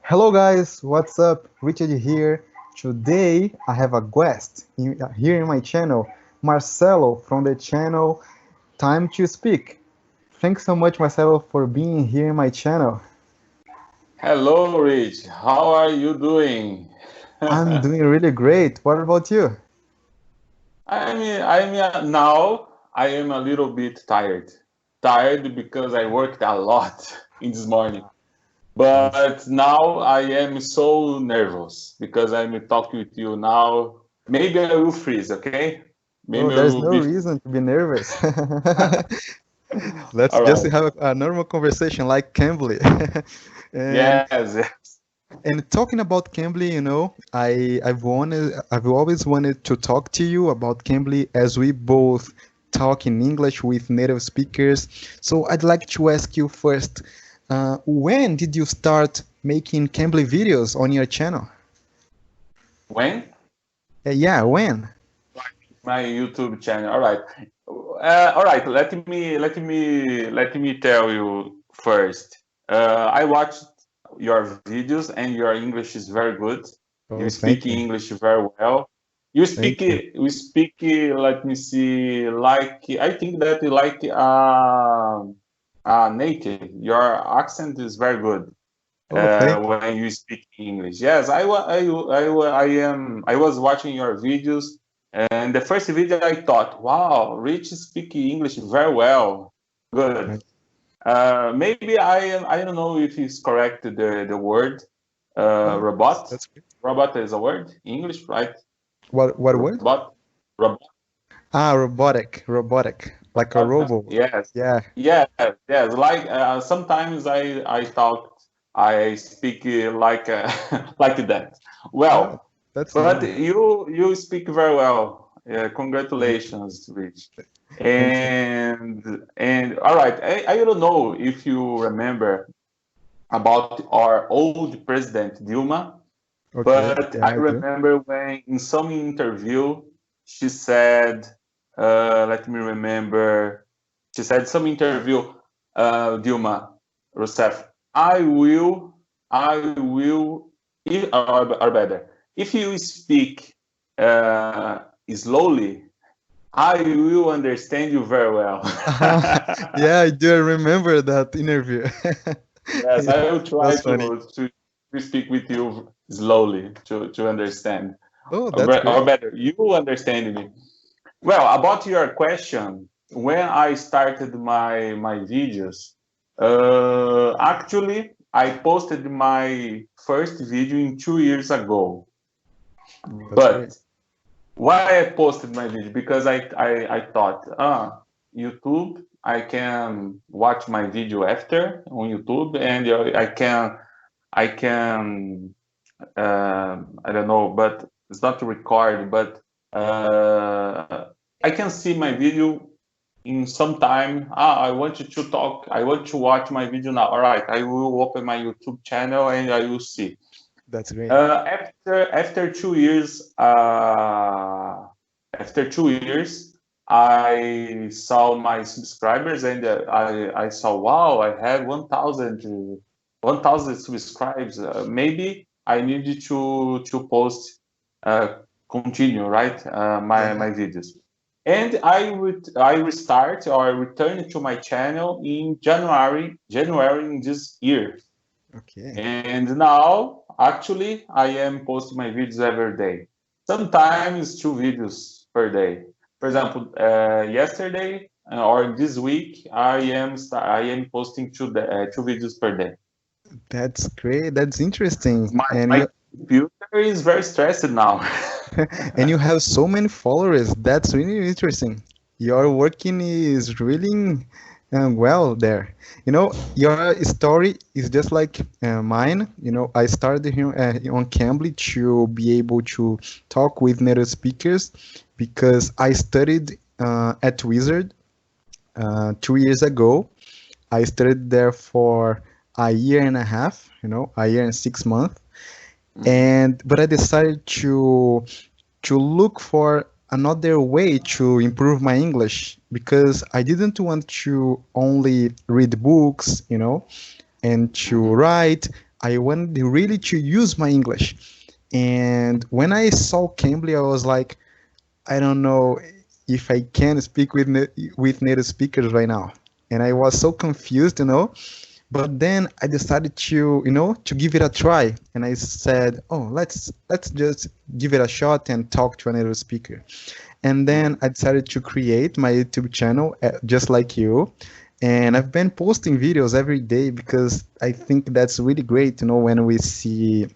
Hello guys, what's up? Richard here. Today I have a guest here in my channel, Marcelo from the channel Time to Speak. Thanks so much, Marcelo, for being here in my channel. Hello, Rich. How are you doing? I'm doing really great. What about you? Now I am a little bit tired. Tired because I worked a lot in this morning. But now I am so nervous because I'm talking with you now. Maybe I will freeze, okay? Oh, Maybe I there's will no be. reason to be nervous. Let's All just right. have a normal conversation like Cambly. and Yes. And talking about Cambly, I've always wanted to talk to you about Cambly as we both talk in English with native speakers. So I'd like to ask you first, when did you start making Cambly videos on your channel? When? Yeah, when? My YouTube channel. All right. All right. Let me tell you first. I watched your videos, and your English is very good. Oh, You thank speak you. English very well. You speak. Thank you. You speak. Let me see. Like I think that you like native. Your accent is very good Oh, thank you. when you speak English. Yes, I was watching your videos, and the first video I thought, wow, Rich speak English very well. Good. Right. Maybe I don't know if it's correct the word Oh, robot. that's great. Robot is a word in English, right? What word? Robot. Robot. Ah, robotic, like a robot. Yes. Yeah, Yes. Yes. Like sometimes I talk, I speak like like that. ah, Well, that's but nice. you speak very well. Thank you. Congratulations, Rich. Thank you. And all right, I don't know if you remember about our old president Dilma, Okay, but I yeah, I do. remember when in some interview she said, let me remember, she said some interview, Dilma Rousseff, I will, if, or better, if you speak slowly, I will understand you very well. Yeah, I do remember that interview. Yes, It I will try was funny. to speak with you slowly to understand, Oh, that's or great. better, you understand me. Well, about your question, when I started my videos, actually, I posted my first video in 2 years ago. That's great. But why I posted my video? Because I thought, YouTube, I can watch my video after on YouTube, and I can I don't know, but it's not record, but I can see my video in some time. I want you to talk. I want to watch my video now. All right, I will open my YouTube channel and I will see. That's great. After 2 years, I saw my subscribers, and I saw, wow, I have 1,000 subscribers. Maybe I need to post, continue, right? My Yeah. videos. And I restart, or I return to my channel in January in this year. Okay. And now, actually, I am posting my videos every day. Sometimes 2 videos per day. For example, yesterday or this week, I am posting two videos per day. That's great. That's interesting. My computer is very stressed now. And you have so many followers. That's really interesting. Your working is really well there. Your story is just like mine. I started here on Cambly to be able to talk with native speakers because I studied at Wizard 2 years ago. I studied there for a year and a half, a year and 6 months. Mhm. But I decided to look for another way to improve my English because I didn't want to only read books, and to Mhm. write. I wanted really to use my English. And when I saw Cambly, I was like, I don't know if I can speak with with native speakers right now. And I was so confused, But then I decided to, to give it a try. And I said, oh, let's just give it a shot and talk to a native speaker. And then I decided to create my YouTube channel, just like you. And I've been posting videos every day because I think that's really great, when we see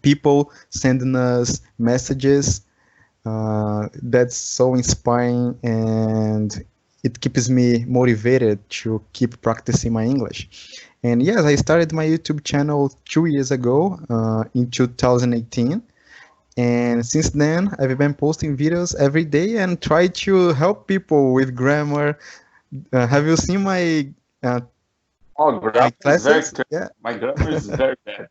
people sending us messages. That's so inspiring, and it keeps me motivated to keep practicing my English. And yes, I started my YouTube channel 2 years ago, in 2018. And since then, I've been posting videos every day and try to help people with grammar. Have you seen my grammar classes? Yeah. My grammar is very bad.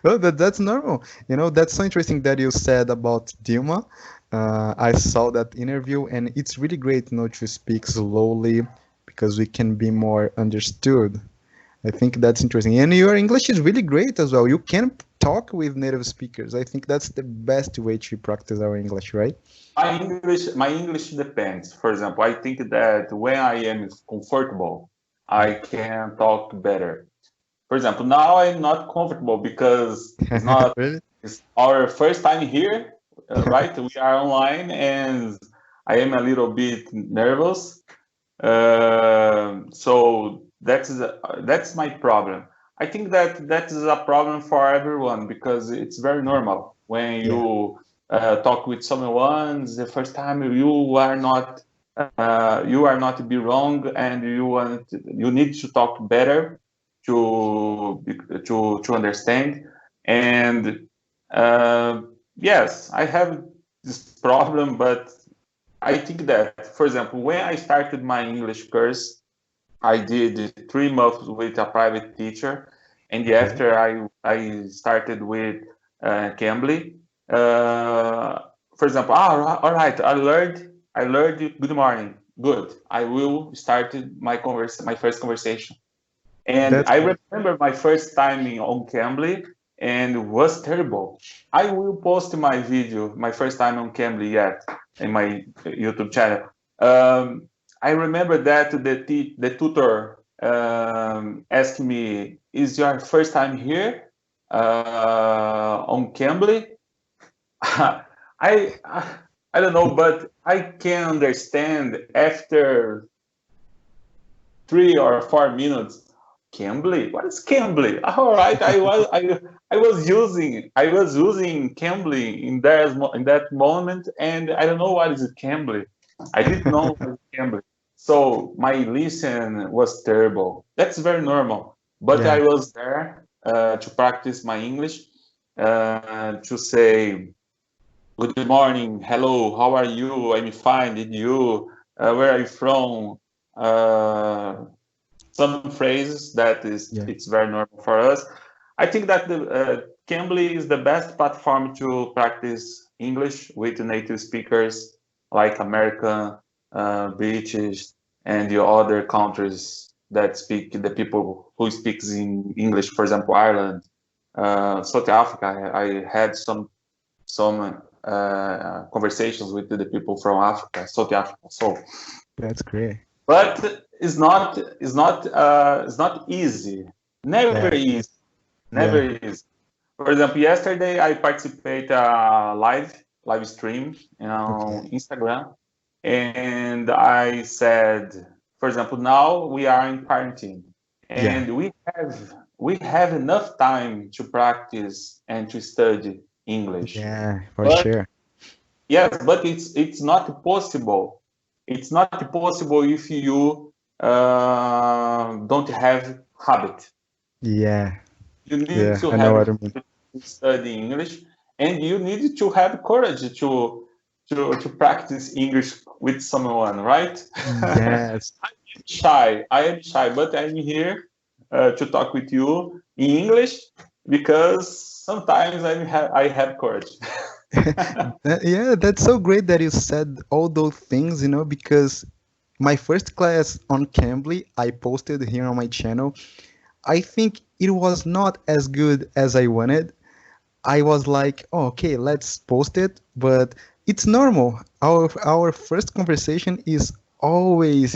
Well, that's normal. That's so interesting that you said about Dilma. I saw that interview, and it's really great, to speak slowly because we can be more understood. I think that's interesting. And your English is really great as well. You can talk with native speakers. I think that's the best way to practice our English, right? My English depends. For example, I think that when I am comfortable, I can talk better. For example, now I'm not comfortable because it's not really? It's our first time here, right? We are online, and I am a little bit nervous. So that's my problem. I think that is a problem for everyone because it's very normal when you talk with someone the first time. You are not be wrong, and you need to talk better to understand. And yes, I have this problem, but I think that, for example, when I started my English course, I did 3 months with a private teacher, and after I started with Cambly. For example, all right, I learned good morning, good. I will start my first conversation. And I remember my first time on Cambly, and it was terrible. I will post my video, my first time on Cambly in my YouTube channel. I remember that the tutor asked me, "Is your first time here on Cambly?" I don't know, but I can understand after 3 or 4 minutes. Cambly? What is Cambly? All right, I was using Cambly in that moment, and I don't know what is Cambly. I didn't know what is Cambly. So my listen was terrible. That's very normal. But I was there to practice my English, to say good morning, hello, how are you? I'm fine. Did you? Where are you from? Some phrases that it's very normal for us. I think that the Cambly is the best platform to practice English with native speakers like American, British, and the other countries that speak, the people who speaks in English. For example, Ireland, South Africa. I had some conversations with the people from Africa, South Africa. So that's great. But it's not easy. Never easy. Never easy. For example, yesterday I participated live stream on Instagram, and I said, for example, now we are in quarantine, and we have enough time to practice and to study English. Yeah, sure. Yes, but it's not possible. It's not possible if you don't have habit. Yeah. You need to have to study English, and you need to have courage to practice English with someone, right? Yes. I am shy, but I'm here to talk with you in English because sometimes I have courage. Yeah, that's so great that you said all those things, because my first class on Cambly, I posted here on my channel. I think it was not as good as I wanted. I was like, oh, okay, let's post it, but it's normal. Our first conversation is always,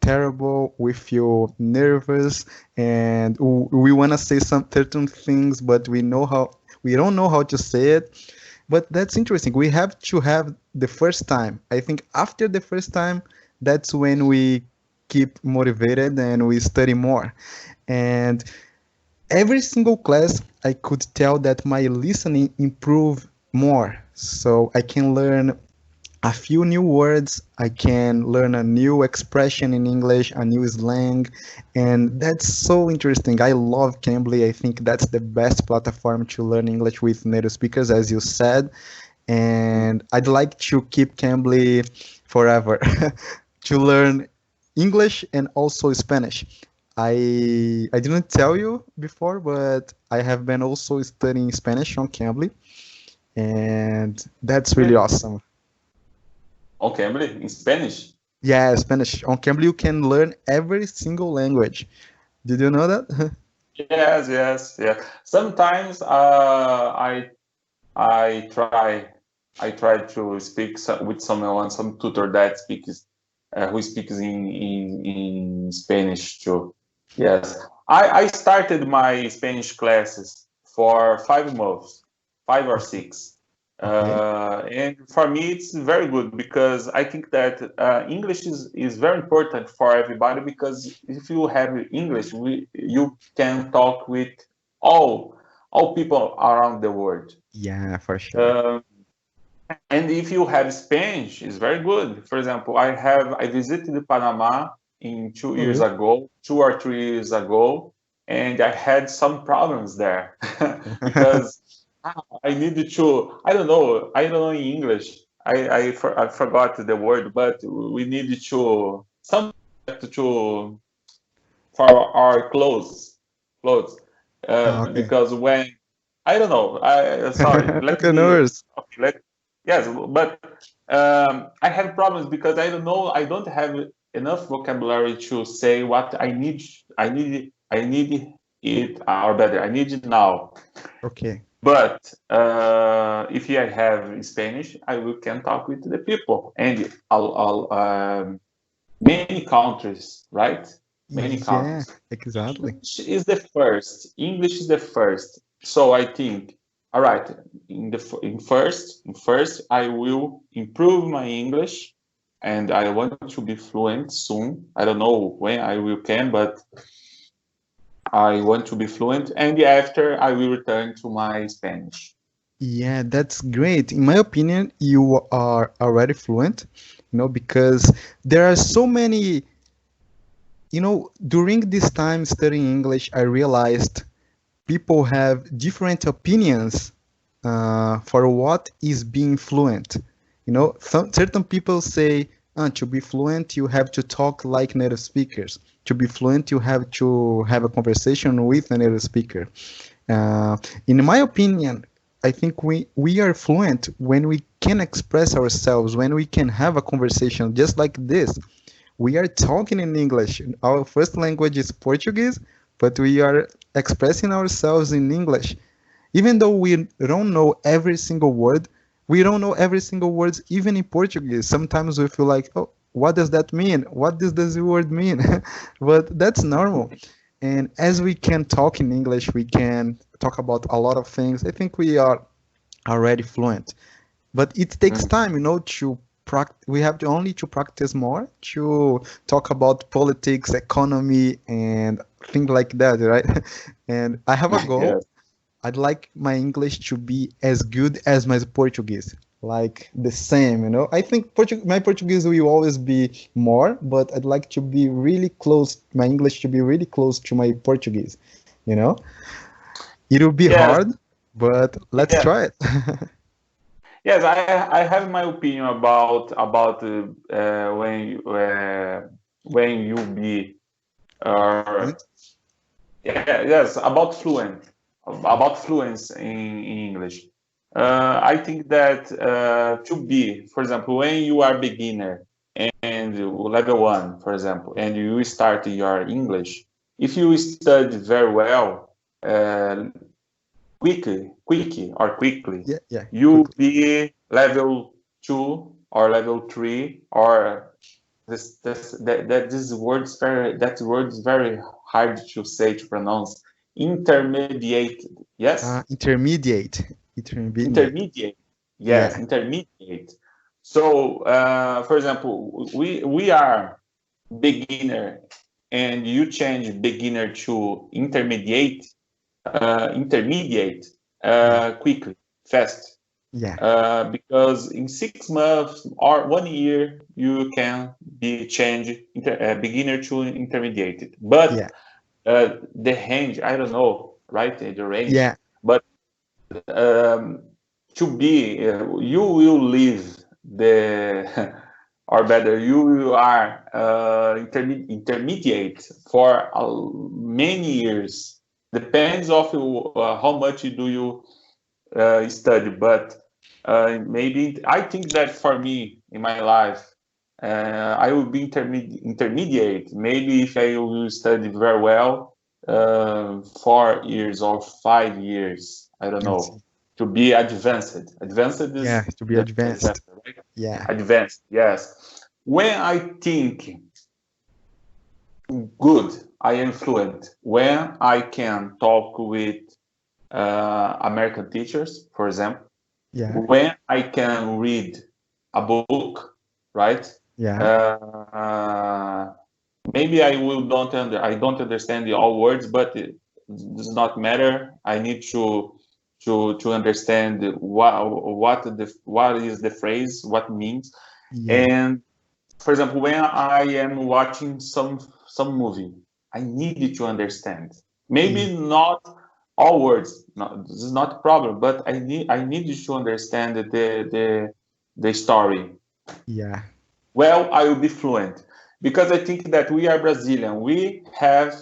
terrible. We feel nervous, and we want to say some certain things, but we don't know how to say it. But that's interesting. We have to have the first time. I think after the first time, that's when we keep motivated and we study more. And every single class, I could tell that my listening improved more. So I can learn a few new words. I can learn a new expression in English, a new slang, and that's so interesting. I love Cambly. I think that's the best platform to learn English with native speakers, as you said. And I'd like to keep Cambly forever to learn English and also Spanish. I didn't tell you before, but I have been also studying Spanish on Cambly, and that's really awesome. On Cambly, in Spanish? Yeah, Spanish. On Cambly, you can learn every single language. Did you know that? Yes, yes, yes. Sometimes I try to speak with someone, some tutor that speaks who speaks in Spanish too. Yes, I started my Spanish classes for 5 months, 5 or 6. Okay. And for me, it's very good because I think that English is very important for everybody because if you have English, you can talk with all people around the world. Yeah, for sure. Uh, and if you have Spanish, it's very good. For example, I visited Panama in 2 years Oh, ago, 2 or 3 years ago, and I had some problems there because I needed to. I don't know in English. I forgot the word, but we needed to some to for our clothes, okay. because when I don't know. I sorry. Let Okay, no me. worries. Okay, yes, but I have problems because I don't know. I don't have enough vocabulary to say what I need. I need it, or better. I need it now. Okay. But if I have Spanish, I will can talk with the people and many countries, right? Many Yeah, countries. exactly. English is the first. So I think, all right, in first, I will improve my English, and I want to be fluent soon. I don't know when I will can, but I want to be fluent, and after I will return to my Spanish. Yeah, that's great. In my opinion, you are already fluent, because there are so many, during this time studying English, I realized people have different opinions for what is being fluent. Certain people say, to be fluent, you have to talk like native speakers. To be fluent, you have to have a conversation with a native speaker. Uh, in my opinion, I think we are fluent when we can express ourselves, when we can have a conversation just like this. We are talking in English. Our first language is Portuguese, but we are expressing ourselves in English. Even though we don't know every single word, we don't know every single words even in Portuguese. Sometimes we feel like, oh, what does that mean? What does this word mean? But that's normal. And as we can talk in English, we can talk about a lot of things. I think we are already fluent. But it takes Mm. time, to practice. We have to only to practice more to talk about politics, economy, and things like that, right? And I have a goal. Yes. I'd like my English to be as good as my Portuguese, like the same. I think my Portuguese will always be more, but I'd like to be really close, my English to be really close to my Portuguese, you know? It'll be Yes. hard, but let's Yes. try it. Yes. I have my opinion about when you be uh, Fluent? yeah, yes, about fluence in English. I think that to be, for example, when you are beginner and level 1, for example, and you start your English, if you study very well, quickly, Yeah, you quickly. be level 2 or level 3, or that word is very hard to say, to pronounce. Intermediate, yes? Intermediate. Intermediate. Intermediate, yes, Yeah, intermediate. So, for example, we are beginner, and you change beginner to intermediate yeah, quickly, fast. yeah, Because in 6 months or 1 year, you can be changed beginner to intermediate. But yeah, the range, I don't know, right? The range, yeah, but um, to be, you will leave the, or better, you are intermediate for many years. Depends of how much do you study, but maybe I think that for me in my life, I will be intermediate. Maybe if I will study very well, 4 years or 5 years, I don't I know, see. to be advanced. Advanced Yeah, is to be the best, advanced. right? Yeah, Advanced, yes. When I think good, I am fluent. When I can talk with American teachers, for example, yeah, when I can read a book, right? yeah, Uh, Maybe I don't understand all words, but it does not matter. I need to understand what is the phrase, what it means. yeah, And for example, when I am watching some movie, I need to understand. yeah, Maybe not all words. No, this is not a problem, but I need to understand the story. yeah, Well, I will be fluent because I think that we are Brazilian. We have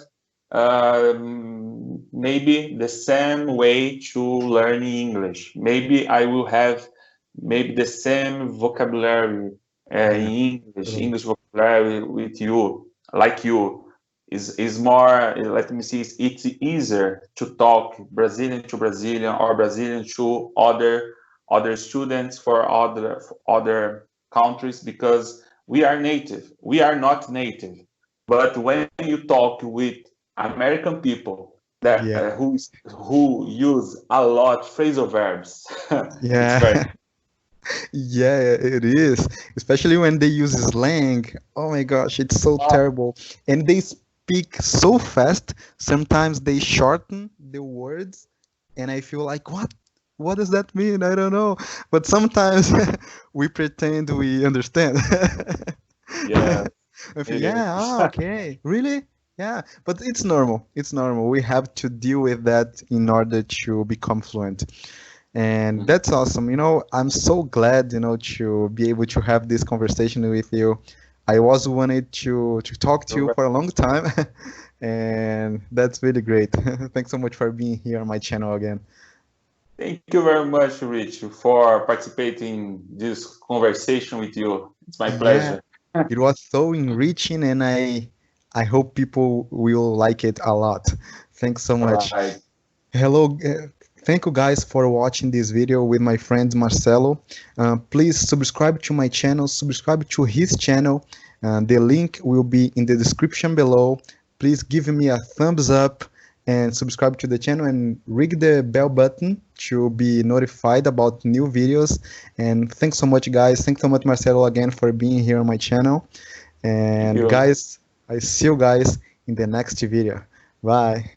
maybe the same way to learning English. Maybe I will have maybe the same vocabulary yeah, in totally. English vocabulary with you, like you. Is more, let me see, it's easier to talk Brazilian to Brazilian or Brazilian to other students for other countries, because we are native. We are not native. But when you talk with American people that Yeah, who use a lot phrasal verbs, it's very yeah, yeah, it is. Especially when they use slang. Oh my gosh, it's so terrible. And they speak so fast. Sometimes they shorten the words, and I feel like, what? What does that mean? I don't know. But sometimes we pretend we understand. yeah, I feel, it yeah, is. okay, really? Yeah, but it's normal. It's normal. We have to deal with that in order to become fluent. And that's awesome. I'm so glad, to be able to have this conversation with you. I was wanted to talk to you for a long time, and that's really great. Thanks so much for being here on my channel again. Thank you very much, Rich, for participating in this conversation with you. It's my Yeah, pleasure. it was so enriching, and I hope people will like it a lot. Thanks so All much. right. Hello, thank you guys for watching this video with my friend Marcelo. Please subscribe to my channel, subscribe to his channel. The link will be in the description below. Please give me a thumbs up and subscribe to the channel and ring the bell button to be notified about new videos. And thanks so much, guys. Thanks so much, Marcelo, again for being here on my channel. Thank And you. guys, I see you guys in the next video. Bye.